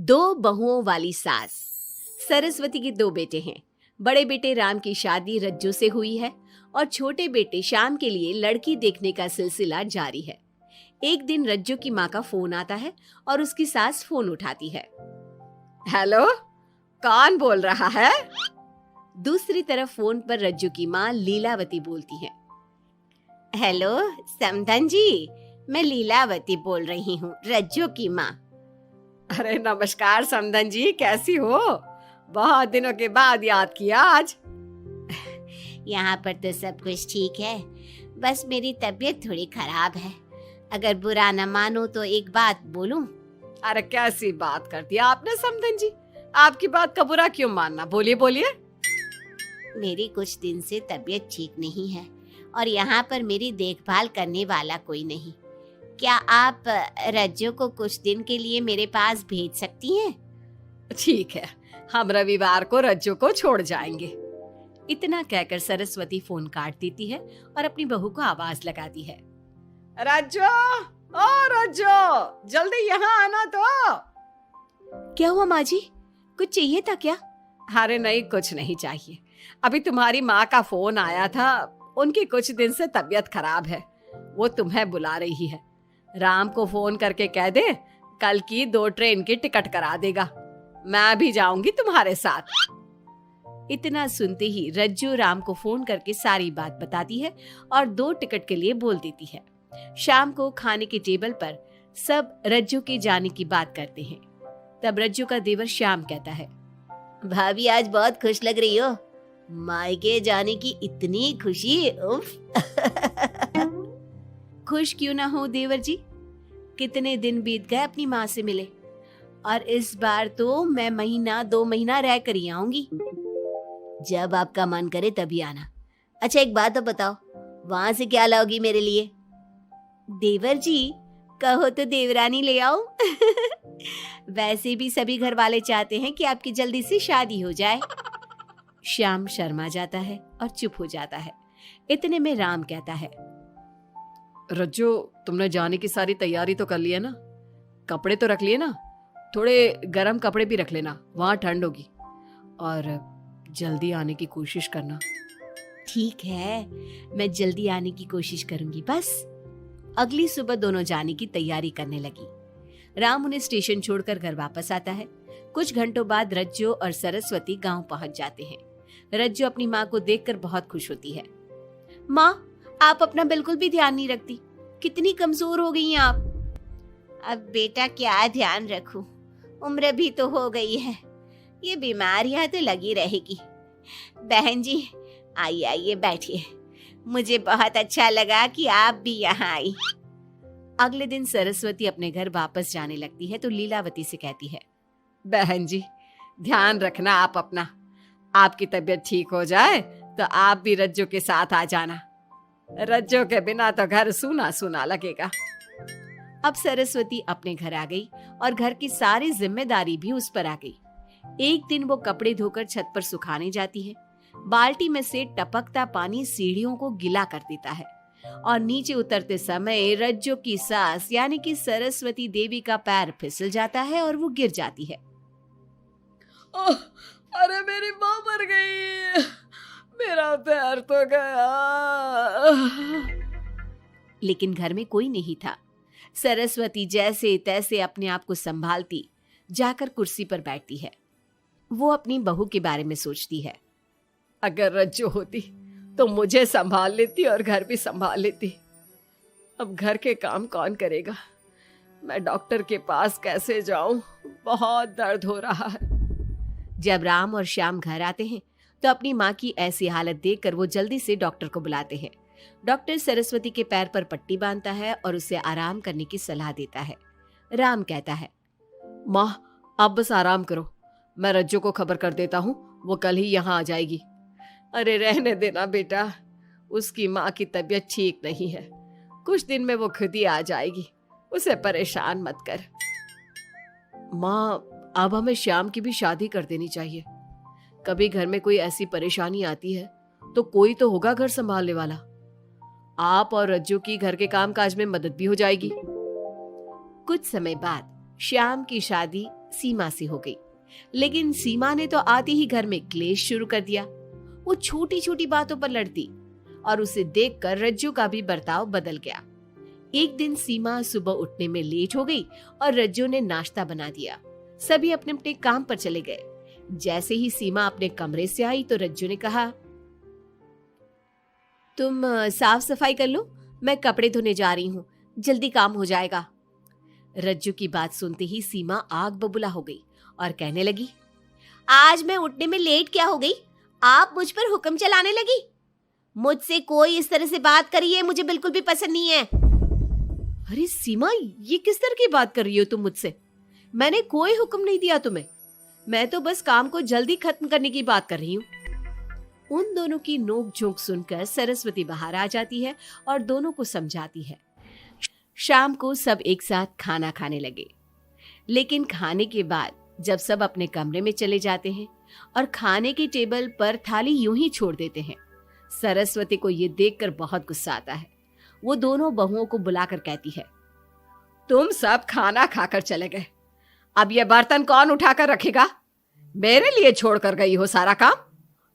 दो बहुओं वाली सास। सरस्वती के दो बेटे हैं। बड़े बेटे राम की शादी रज्जू से हुई है और छोटे बेटे श्याम के लिए लड़की देखने का सिलसिला जारी है। एक दिन रज्जू की माँ का फोन आता है और उसकी सास फोन उठाती है। हेलो, कौन बोल रहा है? दूसरी तरफ फोन पर रज्जू की माँ लीलावती बोलती है। हेलो समधन जी, मैं लीलावती बोल रही हूँ, रज्जू की माँ। अरे नमस्कार समधन जी, कैसी हो? बहुत दिनों के बाद याद किया आज। यहाँ पर तो सब कुछ ठीक है, बस मेरी तबीयत थोड़ी खराब है। अगर बुरा न मानो तो एक बात बोलूं? अरे कैसी बात कर दी आपने समधन जी, आपकी बात का बुरा क्यों मानना, बोलिए बोलिए। मेरी कुछ दिन से तबीयत ठीक नहीं है और यहाँ पर मेरी देखभाल करने वाला कोई नहीं। क्या आप रज्जू को कुछ दिन के लिए मेरे पास भेज सकती हैं? ठीक है, हम रविवार को रज्जू को छोड़ जाएंगे। इतना कहकर सरस्वती फोन काट देती है और अपनी बहू को आवाज लगाती है। रज्जू, ओ रज्जू, जल्दी यहाँ आना तो। क्या हुआ माँ जी, कुछ चाहिए था क्या? अरे नहीं, कुछ नहीं चाहिए। अभी तुम्हारी माँ का फोन आया था, उनकी कुछ दिन से तबीयत खराब है, वो तुम्हें बुला रही है। राम को फोन करके कह दे कल की 2 ट्रेन की टिकट करा देगा, मैं भी जाऊंगी तुम्हारे साथ। इतना सुनते ही रज्जू राम को फोन करके सारी बात बताती है और 2 टिकट के लिए बोल देती है। शाम को खाने के टेबल पर सब रज्जू के जाने की बात करते हैं। तब रज्जू का देवर श्याम कहता है, भाभी आज बहुत खुश लग रही हो, मायके जाने की इतनी खुशी, उफ। खुश क्यों ना हो देवर जी, कितने दिन बीत गए अपनी माँ से मिले, और इस बार तो मैं 1-2 महीना रह कर ही आऊंगी। जब आपका मन करे तभी आना। अच्छा एक बात तो बताओ, वहां से क्या लाओगी मेरे लिए? देवर जी, कहो तो देवरानी ले आओ। वैसे भी सभी घर वाले चाहते हैं कि आपकी जल्दी से शादी हो जाए। श्याम शर्मा जाता है और चुप हो जाता है। इतने में राम कहता है, रज्जू, तुमने जाने की सारी तैयारी तो कर ली है ना? कपड़े तो रख लिए ना? थोड़े गर्म कपड़े भी रख लेना, वहां ठंड होगी, और जल्दी आने की कोशिश करना। ठीक है, मैं जल्दी आने की कोशिश करूंगी बस। अगली सुबह दोनों जाने की तैयारी करने लगी। राम उन्हें स्टेशन छोड़कर घर वापस आता है। कुछ घंटों बाद रज्जू और सरस्वती गांव पहुंच जाते हैं। रज्जू अपनी माँ को देखकर बहुत खुश होती है। माँ, आप अपना बिल्कुल भी ध्यान नहीं रखती, कितनी कमजोर हो गई हैं आप। अब बेटा क्या ध्यान रखूं, उम्र भी तो हो गई है, ये बीमारियां तो लगी रहेगी। बहन जी आइए आइए बैठिए, मुझे बहुत अच्छा लगा कि आप भी यहाँ आई। अगले दिन सरस्वती अपने घर वापस जाने लगती है तो लीलावती से कहती है, बहन जी ध्यान रखना आप अपना, आपकी तबीयत ठीक हो जाए तो आप भी रज्जू के साथ आ जाना। रज्जू के बिना तो घर सूना सूना लगेगा। अब सरस्वती अपने घर आ गई और घर की सारी जिम्मेदारी भी उस पर आ गई। एक दिन वो कपड़े धोकर छत पर सुखाने जाती है। बाल्टी में से टपकता पानी सीढ़ियों को गीला कर देता है और नीचे उतरते समय रज्जू की सास यानी कि सरस्वती देवी का पैर फिसल जाता है और वो गिर जाती है। ओह, अरे मेरी माँ मर गई, मेरा पैर तो गया। लेकिन घर में कोई नहीं था। सरस्वती जैसे तैसे अपने आप को संभालती जाकर कुर्सी पर बैठती है। वो अपनी बहू के बारे में सोचती है, अगर रज्जू होती तो मुझे संभाल लेती और घर भी संभाल लेती। अब घर के काम कौन करेगा? मैं डॉक्टर के पास कैसे जाऊं? बहुत दर्द हो रहा है। जब राम और श्याम घर आते हैं तो अपनी माँ की ऐसी हालत देखकर वो जल्दी से डॉक्टर को बुलाते हैं। डॉक्टर सरस्वती के पैर पर पट्टी बांधता है और उसे आराम करने की सलाह देता है। राम कहता है, माँ आप बस आराम करो, मैं रज्जू को खबर कर देता हूँ, वो कल ही यहाँ आ जाएगी। अरे रहने देना बेटा, उसकी माँ की तबीयत ठीक नहीं है, कुछ दिन में वो खुद ही आ जाएगी, उसे परेशान मत कर। माँ अब हमें श्याम की भी शादी कर देनी चाहिए, कभी घर में कोई ऐसी परेशानी आती है तो कोई तो होगा घर संभालने वाला। आप और रज्जू की घर के काम काज में मदद भी हो जाएगी। कुछ समय बाद श्याम की शादी सीमा से हो गई। लेकिन सीमा ने तो आते ही घर में क्लेश शुरू कर दिया। वो छोटी छोटी बातों पर लड़ती और उसे देखकर रज्जू का भी बर्ताव बदल गया। एक दिन सीमा सुबह उठने में लेट हो गई और रज्जू ने नाश्ता बना दिया। सभी अपने अपने काम पर चले गए। जैसे ही सीमा अपने कमरे से आई तो रज्जू ने कहा, तुम साफ सफाई कर लो, मैं कपड़े धोने जा रही हूँ, जल्दी काम हो जाएगा। रज्जू की बात सुनते ही सीमा आग बबूला हो गई और कहने लगी, आज मैं उठने में लेट क्या हो गई? आप मुझ पर हुक्म चलाने लगी। मुझसे कोई इस तरह से बात करी है मुझे बिल्कुल भी पसंद नहीं है। अरे सीमा, ये किस तरह की बात कर रही हो तुम मुझसे? मैंने कोई हुक्म नहीं दिया तुम्हें। मैं तो बस काम को जल्दी खत्म करने की बात कर रही हूँ। उन दोनों की नोक झोंक सुनकर सरस्वती बाहर आ जाती है और दोनों को समझाती है। शाम को सब एक साथ खाना खाने लगे। लेकिन खाने के बाद जब सब अपने कमरे में चले जाते हैं और खाने के टेबल पर थाली यूं ही छोड़ देते हैं, सरस्वती को ये देखकर बहुत गुस्सा आता है। वो दोनों बहुओं को बुलाकर कहती है, तुम सब खाना खाकर चले गए, अब ये बर्तन कौन उठाकर रखेगा? मेरे लिए छोड़कर गई हो सारा काम।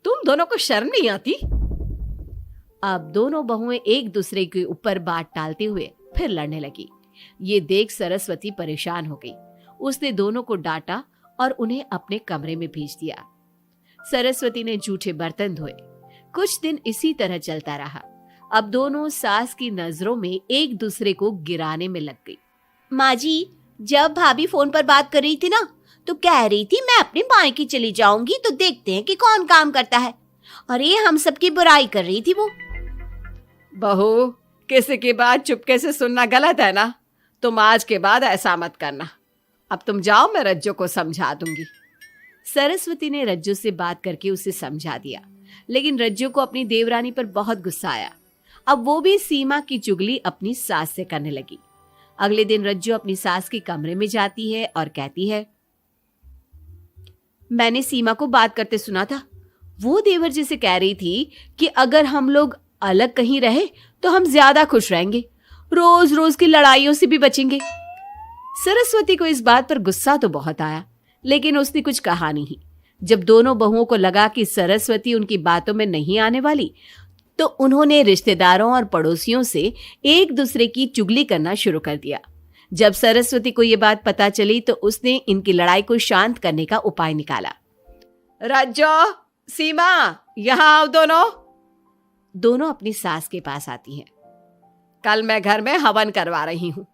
तुम दोनों को शर्म नहीं आती? अब दोनों बहुएं एक दूसरे के ऊपर बात टालते हुए फिर लड़ने लगी। ये देख सरस्वती परेशान हो गई। उसने दोनों को डांटा और उन्हें अपने कमरे में भेज दिया। सरस्वती ने जूठे बर्तन धोए। कुछ दिन इसी तरह चलता रहा। अब दोनों सास की नजरों में एक दूसरे को गिराने में लग गई। माँ जी, जब भाभी फोन पर बात कर रही थी ना, तो कह रही थी मैं अपने मायके चली जाऊंगी तो देखते हैं कि कौन काम करता है, और ये हम सबकी बुराई कर रही थी वो। बहू, किसी की बात चुपके से सुनना गलत है ना? तुम आज के बाद ऐसा मत करना। अब तुम जाओ, मैं रज्जू को समझा दूंगी। सरस्वती ने रज्जू से बात करके उसे समझा दिया, लेकिन रज्जू को अपनी देवरानी पर बहुत गुस्सा आया। अब वो भी सीमा की चुगली अपनी सास से करने लगी। अगले दिन रज्जू अपनी सास के कमरे में जाती है और कहती है, मैंने सीमा को बात करते सुना था। वो देवर जी से कह रही थी कि अगर हम लोग अलग कहीं रहे तो हम ज्यादा खुश रहेंगे, रोज रोज की लड़ाइयों से भी बचेंगे। सरस्वती को इस बात पर गुस्सा तो बहुत आया, लेकिन उसने कुछ कहा नहीं। जब दोनों बहुओं को लगा कि सरस्वती उनकी बातों में नहीं आने वाली, तो उन्होंने रिश्तेदारों और पड़ोसियों से एक दूसरे की चुगली करना शुरू कर दिया। जब सरस्वती को ये बात पता चली तो उसने इनकी लड़ाई को शांत करने का उपाय निकाला। रज्जो, सीमा, यहाँ आओ दोनों। दोनों अपनी सास के पास आती हैं। कल मैं घर में हवन करवा रही हूँ,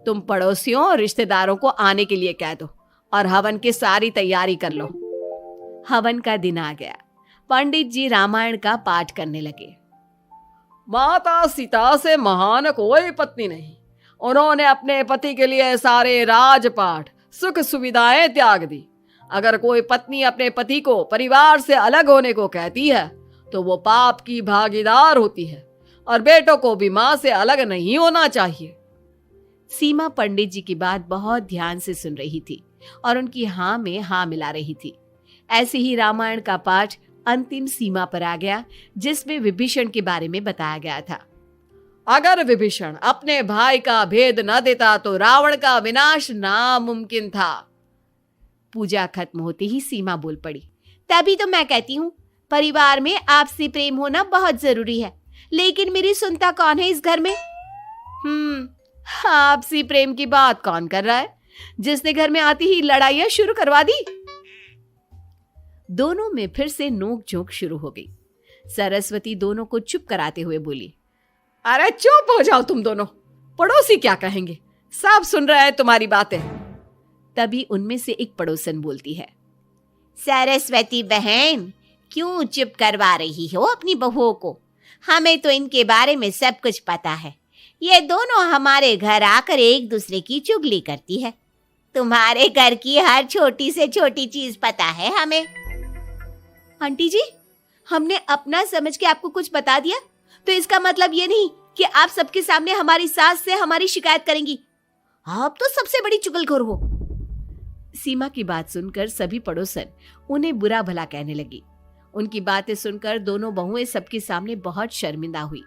तुम पड़ोसियों और रिश्तेदारों को आने के लिए कह दो और हवन की सारी तैयारी कर लो। हवन का दिन आ गया। पंडित जी रामायण का पाठ करने लगे। माता सीता से महान कोई पत्नी नहीं, उन्होंने अपने पति के लिए सारे राजपाट सुख सुविधाएं त्याग दी। अगर कोई पत्नी अपने पति को परिवार से अलग होने को कहती है तो वो पाप की भागीदार होती है, और बेटों को भी मां से अलग नहीं होना चाहिए। सीमा पंडित जी की बात बहुत ध्यान से सुन रही थी और उनकी हाँ में हाँ मिला रही थी। ऐसे ही रामायण का पाठ अंतिम सीमा पर आ गया, जिसमें विभीषण के बारे में बताया गया था। अगर विभीषण अपने भाई का भेद न देता तो रावण का विनाश नामुमकिन था। पूजा खत्म होते ही सीमा बोल पड़ी, तभी तो मैं कहती हूँ परिवार में आपसी प्रेम होना बहुत जरूरी है, लेकिन मेरी सुनता कौन है इस घर में? आपसी प्रेम की बात कौन कर रहा है, जिसने घर में आती ही लड़ाइयां शुरू करवा दी? दोनों में फिर से नोक झोंक शुरू हो गई। सरस्वती दोनों को चुप कराते हुए बोली, अरे चुप हो जाओ तुम दोनों, पड़ोसी क्या कहेंगे, सब सुन रहे हैं तुम्हारी बातें। तभी उनमें से एक पड़ोसन बोलती है, सरस्वती बहन, क्यों चुप करवा रही हो अपनी बहुओं को? हमें तो इनके बारे में सब कुछ पता है। ये दोनों हमारे घर आकर एक दूसरे की चुगली करती है। तुम्हारे घर की हर छोटी से छोटी चीज पता है हमें। आंटी जी, हमने अपना समझ के आपको कुछ बता दिया तो इसका मतलब ये नहीं कि आप सबके सामने हमारी सास से हमारी शिकायत करेंगी। आप तो सबसे बड़ी चुगलखोर हो। सीमा की बात सुनकर सभी पड़ोसन उन्हें बुरा भला कहने लगी। उनकी बातें सुनकर दोनों बहुएं सबके सामने बहुत शर्मिंदा हुई।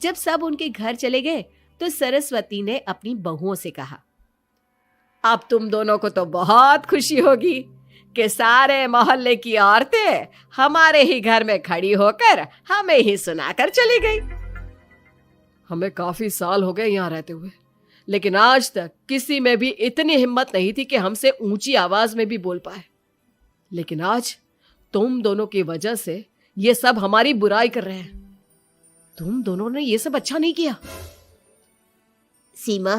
जब सब उनके घर चले गए तो सरस्वती ने अपनी बहुओं से कहा, अब तुम दोनों को तो बहुत खुशी होगी कि सारे मोहल्ले की औरतें हमारे ही घर में खड़ी होकर हमें ही सुनाकर चली गई। हमें काफी साल हो गए यहाँ रहते हुए, लेकिन आज तक किसी में भी इतनी हिम्मत नहीं थी कि हमसे ऊंची आवाज में भी बोल पाए। लेकिन आज तुम दोनों की वजह से ये सब हमारी बुराई कर रहे हैं। तुम दोनों ने ये सब अच्छा नहीं किया। सीमा,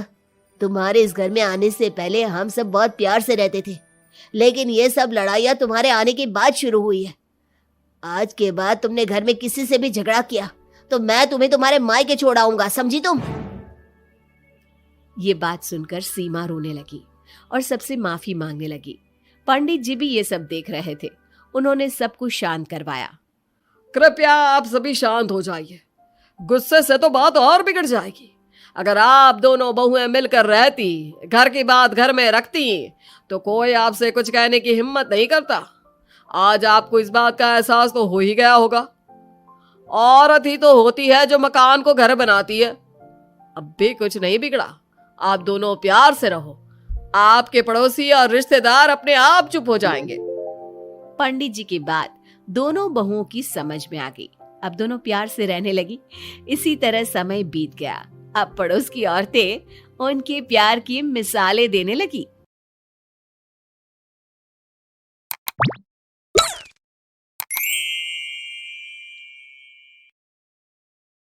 तुम्हारे इस घर में आने से पहले हम सब बहुत प्यार से रहते थे, लेकिन ये सब लड़ाइयाँ तुम्हारे आने के बाद शुरू हुई है। आज के बाद तुमने घर में किसी से भी झगड़ा किया तो मैं तुम्हें तुम्हारे मायके छोड़ाऊंगा, समझी तुम? ये बात सुनकर सीमा रोने लगी और सबसे माफी मांगने लगी। पंडित जी भी ये सब देख रहे थे। उन्होंने सबको शांत करवाया। कृपया आप सभी शांत हो जाइए, गुस्से से तो बात और बिगड़ जाएगी। अगर आप दोनों बहुएं मिलकर रहती, घर की बात घर में रखती, तो कोई आपसे कुछ कहने की हिम्मत नहीं करता। आज आपको इस बात का एहसास तो हो ही गया होगा। औरत ही तो होती है जो मकान को घर बनाती है। अब भी कुछ नहीं बिगड़ा, आप दोनों प्यार से रहो। आपके पड़ोसी और रिश्तेदार अपने आप चुप हो जाएंगे। पंडित जी की बात दोनों बहुओं की समझ में आ गई। अब दोनों प्यार से रहने लगी। इसी तरह समय बीत गया। अब पड़ोस की औरतें उनके प्यार की मिसालें देने लगी।